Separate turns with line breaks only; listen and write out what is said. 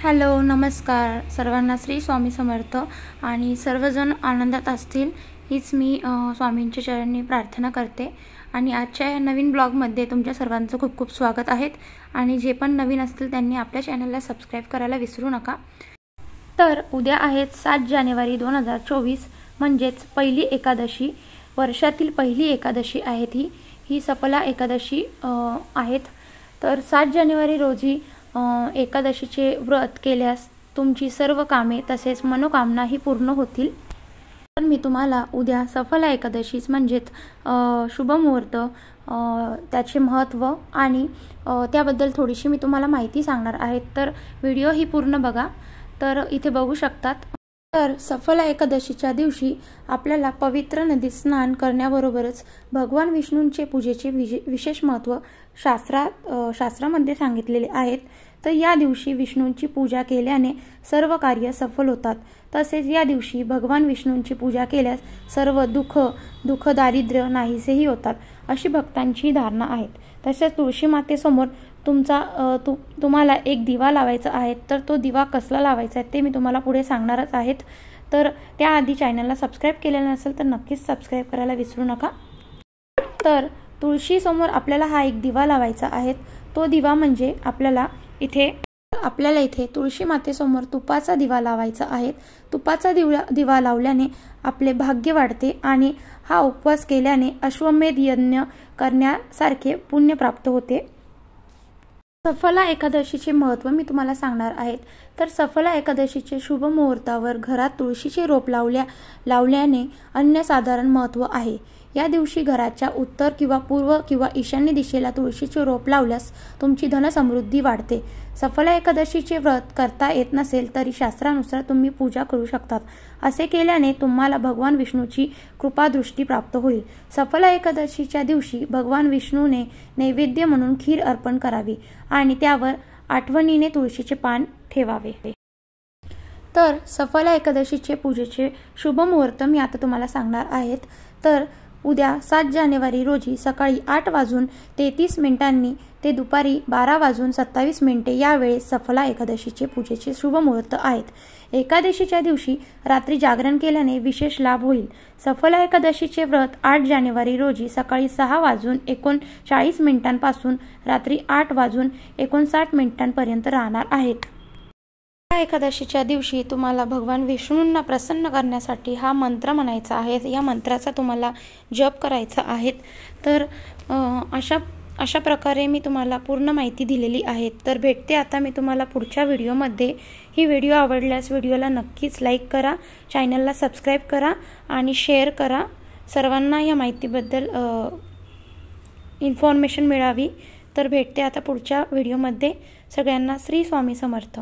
Hello, नमस्कार सर्वांना. श्री स्वामी समर्थ आणि सर्वजण आनंदात असतील हीच मी स्वामींच्या चरणी प्रार्थना करते. आणि आजच्या या नवीन ब्लॉगमध्ये तुमच्या सर्वांचं खूप खूप स्वागत आहे. आणि जे पण नवीन असतील त्यांनी आपल्या चॅनलला सबस्क्राईब करायला विसरू नका. तर उद्या आहेत 7 जानेवारी 2024, म्हणजेच पहिली एकादशी. वर्षातील पहिली एकादशी आहेत ही सफला एकादशी आहेत. तर 7 जानेवारी रोजी एकादशीचे व्रत केल्यास तुमची सर्व कामे तसेच मनोकामनाही पूर्ण होतील. तर मी तुम्हाला उद्या सफला एकादशीच म्हणजेच शुभमुहूर्त, त्याचे महत्त्व आणि त्याबद्दल थोडीशी मी तुम्हाला माहिती सांगणार आहे. तर व्हिडिओ ही पूर्ण बघा. तर इथे बघू शकतात. तर सफला एकादशीच्या दिवशी आपल्याला पवित्र नदीत स्नान करण्याबरोबरच भगवान विष्णूंचे पूजेचे विशेष महत्त्व शास्त्रामध्ये सांगितलेले आहेत. तर या दिवशी विष्णूंची पूजा केल्याने सर्व कार्य सफल होतात. तसेच या दिवशी भगवान विष्णूंची पूजा केल्यास सर्व दुःख दारिद्र्य नाहीसेही होतात, अशी भक्तांची धारणा आहे. तसेच तुळशी मातेसमोर तुम्हाला एक दिवा लावायचा आहे. तर तो दिवा कसला लावायचा आहे ते मी तुम्हाला पुढे सांगणारच आहेत. तर त्याआधी चॅनलला सबस्क्राईब केलेलं नसेल तर नक्कीच सबस्क्राईब करायला विसरू नका. तर तुळशीसमोर आपल्याला हा एक दिवा लावायचा आहे. तो दिवा म्हणजे आपल्याला इथे तुळशी मातेसमोर तुपाचा दिवा लावायचा आहे. तुपाचा दिवा लावल्याने आपले भाग्य वाढते आणि हा उपवास केल्याने अश्वमेध यज्ञ करण्यासारखे पुण्य प्राप्त होते. सफला एकादशीचे महत्त्व मी तुम्हाला सांगणार आहे. तर सफला एकादशीचे शुभ मुहूर्तावर घरात तुळशीचे रोप लावल्याने अनन्यसाधारण महत्त्व आहे. या दिवशी घराच्या उत्तर किंवा पूर्व किंवा ईशान्य दिशेला तुळशीचे रोप लावल्यास तुमची धनसमृद्धी वाढते. सफला एकादशीचे व्रत करता येत नसेल तरी शास्त्रानुसार तुम्ही पूजा करू शकतात. असे केल्याने तुम्हाला भगवान विष्णूची कृपादृष्टी प्राप्त होईल. सफला एकादशीच्या दिवशी भगवान विष्णूने नैवेद्य म्हणून खीर अर्पण करावी आणि त्यावर आठवणीने तुळशीचे पान ठेवावे. तर सफला एकादशीचे पूजेचे शुभ मुहूर्त मी आता तुम्हाला सांगणार आहेत. तर उद्या 7 जानेवारी रोजी सकाळी 8:33 ते दुपारी 12:27 यावेळेस सफला एकादशीचे पूजेचे शुभ मुहूर्त आहेत. एकादशीच्या दिवशी रात्री जागरण केल्याने विशेष लाभ होईल. सफला एकादशीचे व्रत 8 जानेवारी रोजी सकाळी 6:39 पासून रात्री 8:59 पर्यंत राहणार आहेत. एकादशीच्या दिवशी तुम्हाला भगवान विष्णूंना प्रसन्न करण्यासाठी हा मंत्र म्हणायचा आहे. या मंत्राचा तुम्हाला जप करायचा आहे. तर अशा प्रकारे मी तुम्हाला पूर्ण माहिती दिलेली आहे. तर भेटते आता मी तुम्हाला पुढच्या व्हिडिओमध्ये. ही व्हिडिओ आवडल्यास व्हिडिओला नक्कीच लाईक करा, चॅनलला सबस्क्राईब करा आणि शेअर करा. सर्वांना या माहितीबद्दल इन्फॉर्मेशन मिळावी. तर भेटते आता पुढच्या व्हिडिओमध्ये. सगळ्यांना श्री स्वामी समर्थ.